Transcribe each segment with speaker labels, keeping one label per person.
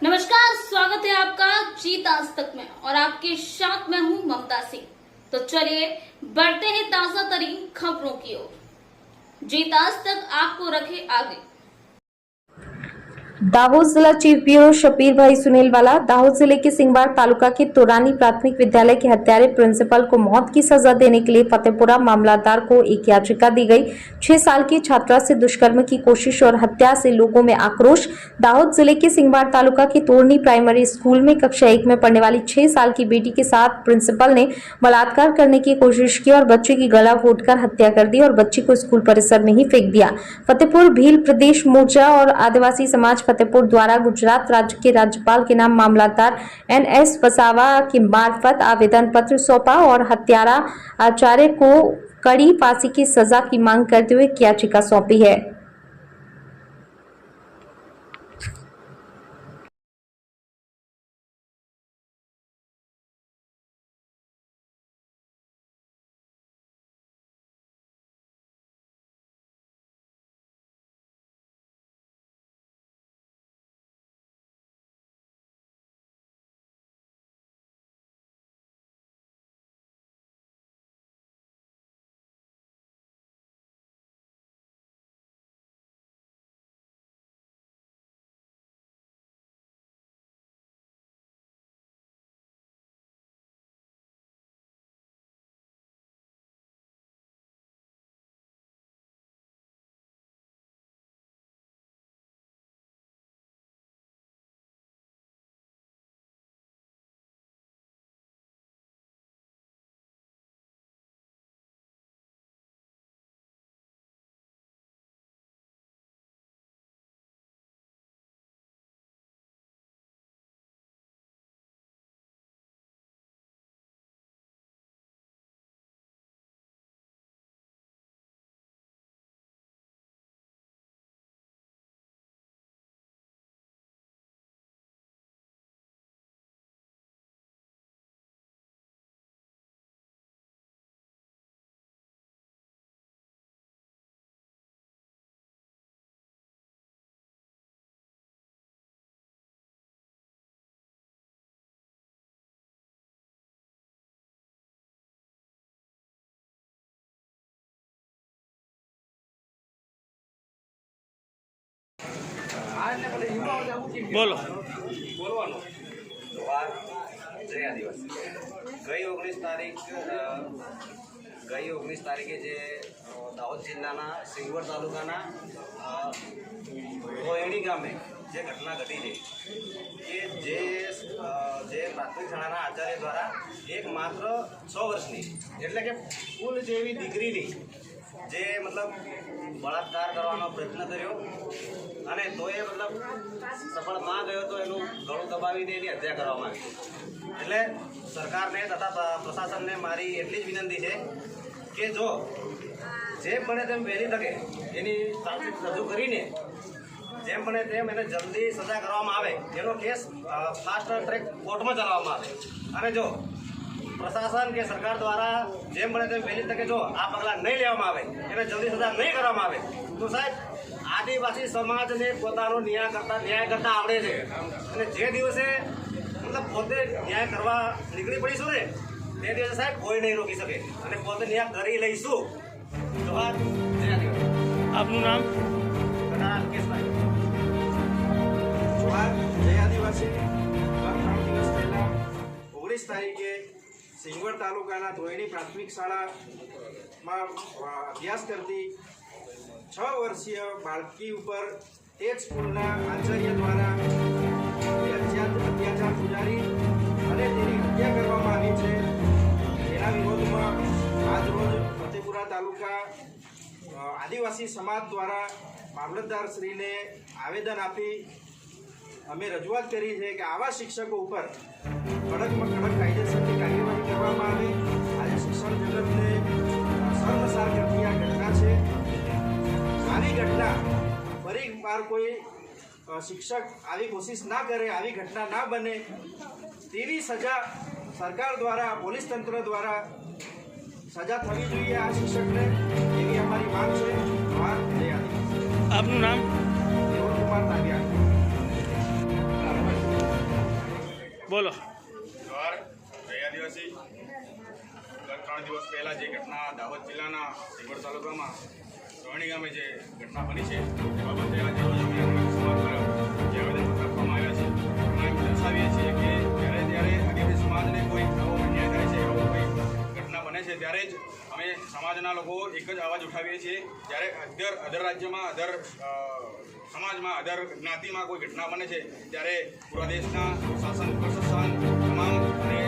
Speaker 1: नमस्कार, स्वागत है आपका जीत आज तक में और आपके साथ मैं हूं ममता सिंह। तो चलिए बढ़ते हैं ताजा तरीन खबरों की ओर। जीत आज तक आपको रखे आगे।
Speaker 2: दाहोद जिला चीफ ब्यूरो शबीर भाई सुनीलवाला। दाहोद जिले के सिंगवार तालुका के तोरानी प्राथमिक विद्यालय के हत्यारे प्रिंसिपल को मौत की सजा देने के लिए फतेहपुरा मामलादार को एक याचिका दी गई। 6 साल की छात्रा से दुष्कर्म की कोशिश और हत्या से लोगों में आक्रोश। दाहोद जिले के सिंगवार तालुका के तोरनी प्राइमरी स्कूल में कक्षा 1 में पढ़ने वाली 6 साल की बेटी के साथ प्रिंसिपल ने बलात्कार करने की कोशिश की और बच्चे की गला घोंटकर हत्या कर दी और बच्ची को स्कूल परिसर में ही फेंक दिया। फतेहपुर भील प्रदेश मोर्चा और आदिवासी समाज फतेहपुर द्वारा गुजरात राज्य के राज्यपाल के नाम मामलादार NS वसावा के मार्फत आवेदन पत्र सौंपा और हत्यारा आचार्य को कड़ी फांसी की सजा की मांग करते हुए याचिका सौंपी है।
Speaker 3: બોલો
Speaker 4: બોલવાનો જય આદિવાસી ગઈ 19 તારીખે જે દાહોદ જિલ્લાના સિંગવડ તાલુકાના રોહિણી ગામે જે ઘટના ઘટી છે કે જે પ્રાથમિક શાળાના આચાર્ય દ્વારા એક માત્ર 6 વર્ષની એટલે કે ફૂલ જેવી દીકરીની જે મતલબ બળાત્કાર કરવાનો પ્રયત્ન કર્યો અને તો એ મતલબ સફળ ના ગયો તો એનું ગળું દબાવીને એની હત્યા કરવામાં આવી। એટલે સરકારને તથા પ્રશાસનને મારી એટલી જ વિનંતી છે કે જો જેમ બને તેમ વહેલી તકે એની ચાર્જશીટ રજૂ કરીને જેમ બને તેમ એને જલ્દી સજા કરવામાં આવે, એનો કેસ ફાસ્ટ ટ્રેક કોર્ટમાં ચલાવવામાં આવે અને જો પ્રશાસન કે સરકાર દ્વારા જેમ બને તેમ વહેલી તકે જો આ પગલાં નહીં લેવામાં આવે, એને જલ્દી સજા નહીં કરવામાં આવે તો સાહેબ આદિવાસી સમાજને પોતાનો ન્યાય કરતા આવડે છે અને જે દિવસે મતલબ પોતે ન્યાય કરવા નીકળી પડીશું ને તે દિવસે સાહેબ કોઈ નહીં રોકી શકે અને પોતે ન્યાય કરી લઈશું। જોહાર, જય આદિવાસી।
Speaker 3: આપનું નામ?
Speaker 4: કેશભાઈ।
Speaker 5: જોહાર, જય આદિવાસી। 3 દિવસ પહેલા 19 તારીખે સિંગવડ તાલુકાના ધોયણી પ્રાથમિક શાળામાં અભ્યાસ કરતી 6 વર્ષીય બાળકી ઉપર તે જ સ્કૂલના આચાર્ય દ્વારા અત્યાચાર ગુજારી અને તેની હત્યા કરવામાં આવી છે। તેના વિરોધમાં આજ રોજ ફતેપુરા તાલુકા આદિવાસી સમાજ દ્વારા મામલતદારશ્રીને આવેદન આપી અમે રજૂઆત કરી છે કે આવા શિક્ષકો ઉપર કડકમાં કડક કાયદેસરની કાર્યવાહી કરવામાં આવે। આજે શિક્ષણ જગતને શર્મસાર કરતી આ ઘટના છે। આવી ઘટના ફરી વાર કોઈ શિક્ષક આવી કોશિશ ના કરે, આવી ઘટના ના બને તેવી સજા સરકાર દ્વારા, પોલીસ તંત્ર દ્વારા સજા થવી જોઈએ આ શિક્ષકને, એવી અમારી માંગ છે। જય આદિવાસી।
Speaker 3: આપનું નામ?
Speaker 5: દેવકુમાર નાગિયા।
Speaker 3: બોલો.
Speaker 6: જોહાર, જય આદિવાસી. ગત 3 દિવસ પહેલાં જે ઘટના દાહોદ જિલ્લાના સિંગવડ તાલુકામાં સોહણી ગામે જે ઘટના બની છે તે બાબતે આજે રોજ અમે સમાજ દ્વારા જે આવેદનપત્ર આપવામાં આવ્યા છે એમાં એમ દર્શાવીએ છીએ કે જ્યારે આદિવાસી સમાજને કોઈ આવો અન્યાય થાય છે, આવો કોઈ ઘટના બને છે ત્યારે જ અમે સમાજના લોકો એક જ અવાજ ઉઠાવીએ છીએ. જ્યારે અધર રાજ્યમાં અધર સમાજમાં અધર જ્ઞાતિમાં કોઈ ઘટના બને છે ત્યારે પૂરા દેશના શાસન પ્રશાસન તમામ અને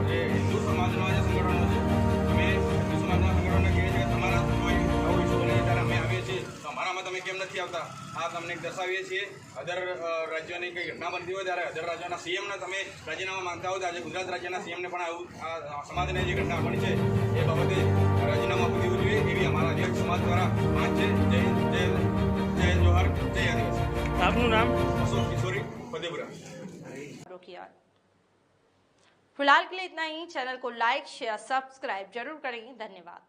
Speaker 6: જે હિન્દુ સમાજના જે સંગઠનો છે અમે હિન્દુ સમાજના સંગઠનોને કહીએ છીએ કે તમારા કોઈ આવો ઇસ્યુ બને ત્યારે અમે આવીએ છીએ તો અમારામાં તમે કેમ નથી આવતા, આ તમને દર્શાવીએ છીએ. અધર રાજ્યોની કંઈ ઘટના બનતી હોય ત્યારે અધર રાજ્યોના સીએમને તમે રાજીનામા માંગતા હોય તો આજે ગુજરાત રાજ્યના સીએમને પણ આવું આ સમાજને જે ઘટના બની છે એ બાબતે રાજીનામા આપી દેવું જોઈએ એવી અમારા આદિવાસી સમાજ દ્વારા માંગ છે. જય જોહાર, જય આદિવાસી.
Speaker 3: આપનું નામ?
Speaker 6: अशोक किशोरी फतेहपुरा.
Speaker 7: किया। फिलहाल के लिए इतना ही। चैनल को लाइक शेयर सब्सक्राइब जरूर करें। धन्यवाद।